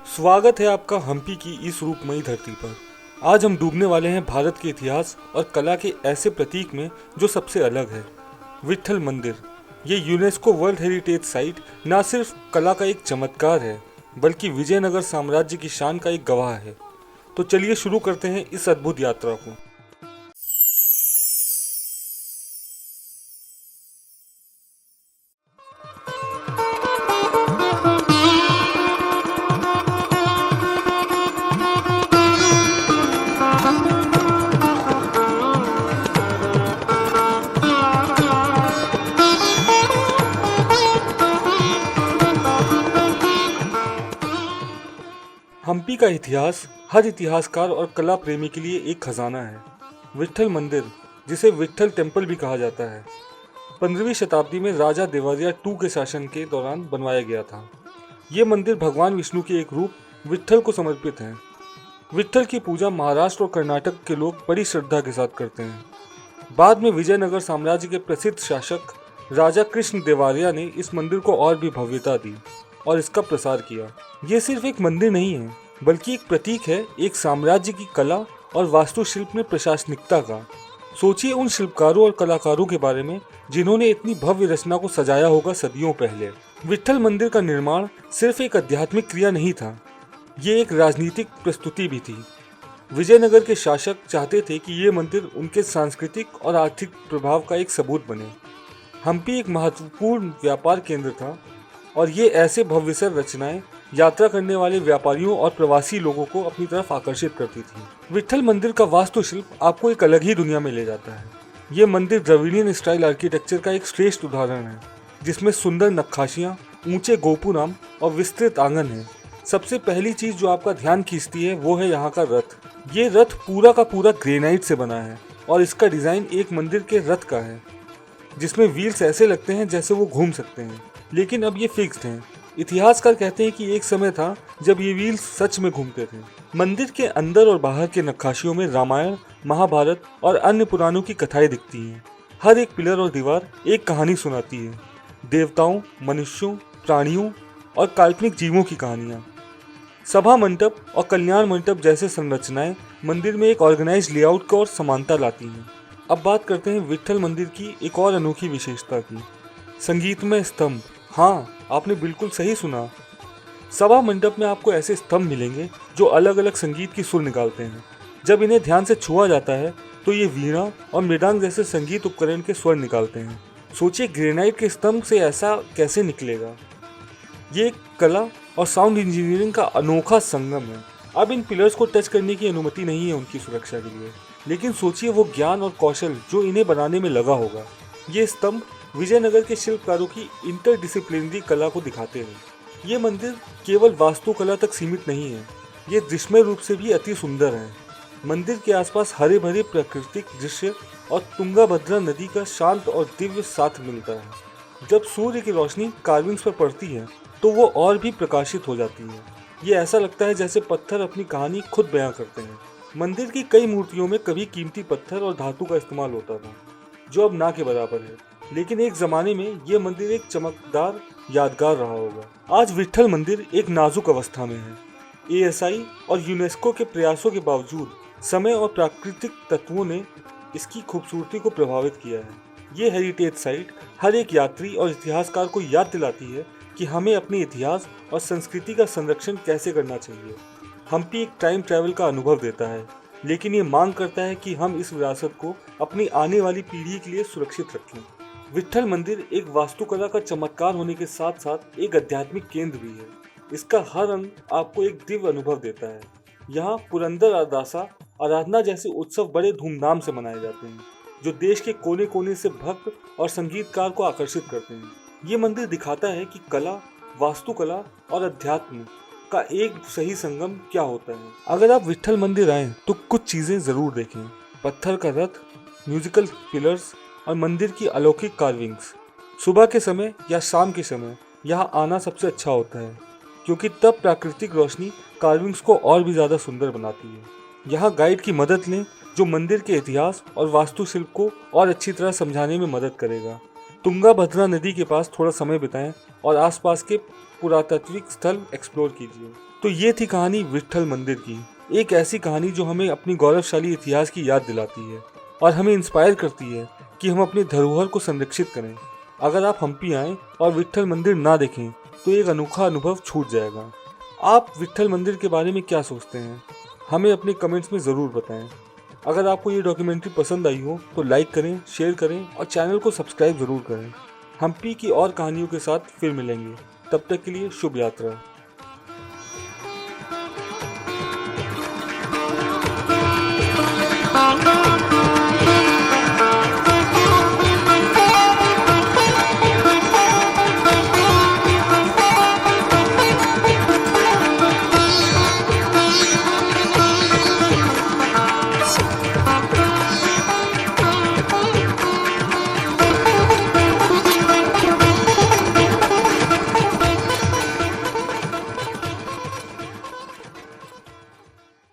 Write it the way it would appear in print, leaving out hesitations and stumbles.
स्वागत है आपका हम्पी की इस रूपमयी धरती पर। आज हम डूबने वाले हैं भारत के इतिहास और कला के ऐसे प्रतीक में जो सबसे अलग है, विट्ठल मंदिर। ये यूनेस्को वर्ल्ड हेरिटेज साइट न सिर्फ कला का एक चमत्कार है, बल्कि विजयनगर साम्राज्य की शान का एक गवाह है। तो चलिए शुरू करते हैं इस अद्भुत यात्रा को। हम्पी का इतिहास हर इतिहासकार और कला प्रेमी के लिए एक खजाना है। विट्ठल मंदिर, जिसे विट्ठल टेम्पल भी कहा जाता है, 15वीं शताब्दी में राजा देवारिया II के शासन के दौरान बनवाया गया था। ये मंदिर भगवान विष्णु के एक रूप विट्ठल को समर्पित है। विट्ठल की पूजा महाराष्ट्र और कर्नाटक के लोग बड़ी श्रद्धा के साथ करते हैं। बाद में विजयनगर साम्राज्य के प्रसिद्ध शासक राजा कृष्ण देवारिया ने इस मंदिर को और भी भव्यता दी और इसका प्रसार किया। ये सिर्फ एक मंदिर नहीं है, बल्कि एक प्रतीक है एक साम्राज्य की कला और वास्तुशिल्प में प्रशासनिकता का। सोचिए उन शिल्पकारों और कलाकारों के बारे में जिन्होंने इतनी भव्य रचना को सजाया होगा सदियों पहले। विट्ठल मंदिर का निर्माण सिर्फ एक आध्यात्मिक क्रिया नहीं था, ये एक राजनीतिक प्रस्तुति भी थी। विजयनगर के शासक चाहते थे कि ये मंदिर उनके सांस्कृतिक और आर्थिक प्रभाव का एक सबूत बने। हम्पी एक महत्वपूर्ण व्यापार केंद्र था और ये ऐसे भव्यसर रचनाएं यात्रा करने वाले व्यापारियों और प्रवासी लोगों को अपनी तरफ आकर्षित करती थी। विट्ठल मंदिर का वास्तुशिल्प आपको एक अलग ही दुनिया में ले जाता है। ये मंदिर द्रविडियन स्टाइल आर्किटेक्चर का एक श्रेष्ठ उदाहरण है, जिसमें सुंदर नक्काशियां, ऊंचे गोपुरम और विस्तृत आंगन है। सबसे पहली चीज जो आपका ध्यान खींचती है वो है यहाँ का रथ। ये रथ पूरा का पूरा ग्रेनाइट से बना है और इसका डिजाइन एक मंदिर के रथ का है, जिसमें व्हील्स ऐसे लगते हैं जैसे वो घूम सकते हैं, लेकिन अब ये फिक्स्ड हैं। इतिहासकार कहते हैं कि एक समय था जब ये व्हील्स सच में घूमते थे। मंदिर के अंदर और बाहर के नक्काशियों में रामायण, महाभारत और अन्य पुराणों की कथाएं दिखती हैं। हर एक पिलर और दीवार एक कहानी सुनाती है, देवताओं, मनुष्यों, प्राणियों और काल्पनिक जीवों की कहानियाँ। सभा मंडप और कल्याण मंडप जैसे संरचनाएं मंदिर में एक ऑर्गेनाइज्ड लेआउट को और समानता लाती हैं। अब बात करते हैं विट्ठल मंदिर की एक और अनोखी विशेषता की, संगीतमय स्तंभ। हाँ, आपने बिल्कुल सही सुना। सभा मंडप में आपको ऐसे स्तंभ मिलेंगे जो अलग अलग संगीत की सुर निकालते हैं। जब इन्हें ध्यान से छुआ जाता है तो ये वीणा और मृदंग जैसे संगीत उपकरण के स्वर निकालते हैं। सोचिए ग्रेनाइट के स्तंभ से ऐसा कैसे निकलेगा। ये एक कला और साउंड इंजीनियरिंग का अनोखा संगम है। अब इन पिलर्स को टच करने की अनुमति नहीं है उनकी सुरक्षा के लिए, लेकिन सोचिए वो ज्ञान और कौशल जो इन्हें बनाने में लगा होगा। ये स्तंभ विजयनगर के शिल्पकारों की इंटरडिसिप्लिनरी कला को दिखाते हैं। ये मंदिर केवल वास्तुकला तक सीमित नहीं है, ये दृश्यमय रूप से भी अति सुंदर है। मंदिर के आसपास हरे भरे प्राकृतिक दृश्य और तुंगाभद्रा नदी का शांत और दिव्य साथ मिलता है। जब सूर्य की रोशनी कार्विंग्स पर पड़ती है तो वो और भी प्रकाशित हो जाती है। ये ऐसा लगता है जैसे पत्थर अपनी कहानी खुद बयां करते हैं। मंदिर की कई मूर्तियों में कभी कीमती पत्थर और धातु का इस्तेमाल होता था, जो अब ना के बराबर है, लेकिन एक जमाने में यह मंदिर एक चमकदार यादगार रहा होगा। आज विट्ठल मंदिर एक नाजुक अवस्था में है। ASI और यूनेस्को के प्रयासों के बावजूद समय और प्राकृतिक तत्वों ने इसकी खूबसूरती को प्रभावित किया है। ये हेरिटेज साइट हर एक यात्री और इतिहासकार को याद दिलाती है कि हमें अपने इतिहास और संस्कृति का संरक्षण कैसे करना चाहिए। हम्पी एक टाइम ट्रैवल का अनुभव देता है, लेकिन ये मांग करता है कि हम इस विरासत को अपनी आने वाली पीढ़ी के लिए सुरक्षित रखें। विट्ठल मंदिर एक वास्तुकला का चमत्कार होने के साथ साथ एक आध्यात्मिक केंद्र भी है। इसका हर अंग आपको एक दिव्य अनुभव देता है। यहाँ पुरंदर अरदासा आराधना जैसे उत्सव बड़े धूमधाम से मनाए जाते हैं, जो देश के कोने कोने से भक्त और संगीतकार को आकर्षित करते हैं। ये मंदिर दिखाता है कि कला, वास्तुकला और अध्यात्म का एक सही संगम क्या होता है। अगर आप विट्ठल मंदिर आएं तो कुछ चीजें जरूर देखें। पत्थर का रथ, म्यूजिकल पिलर्स और मंदिर की अलौकिक कार्विंग्स। सुबह के समय या शाम के समय यहाँ आना सबसे अच्छा होता है, क्योंकि तब प्राकृतिक रोशनी कार्विंग्स को और भी ज़्यादा सुंदर बनाती है। यहाँ गाइड की मदद लें जो मंदिर के इतिहास और वास्तुशिल्प को और अच्छी तरह समझाने में मदद करेगा। तुंगाभद्रा नदी के पास थोड़ा समय बिताएं और आसपास के पुरातात्विक स्थल एक्सप्लोर कीजिए। तो ये थी कहानी विट्ठल मंदिर की। एक ऐसी कहानी जो हमें अपनी गौरवशाली इतिहास की याद दिलाती है और हमें इंस्पायर करती है कि हम अपनी धरोहर को संरक्षित करें। अगर आप हम्पी आएँ और विट्ठल मंदिर ना देखें तो एक अनोखा अनुभव छूट जाएगा। आप विट्ठल मंदिर के बारे में क्या सोचते हैं? हमें अपने कमेंट्स में ज़रूर बताएं। अगर आपको ये डॉक्यूमेंट्री पसंद आई हो तो लाइक करें, शेयर करें और चैनल को सब्सक्राइब ज़रूर करें। हम्पी की और कहानियों के साथ फिर मिलेंगे। तब तक के लिए शुभ यात्रा।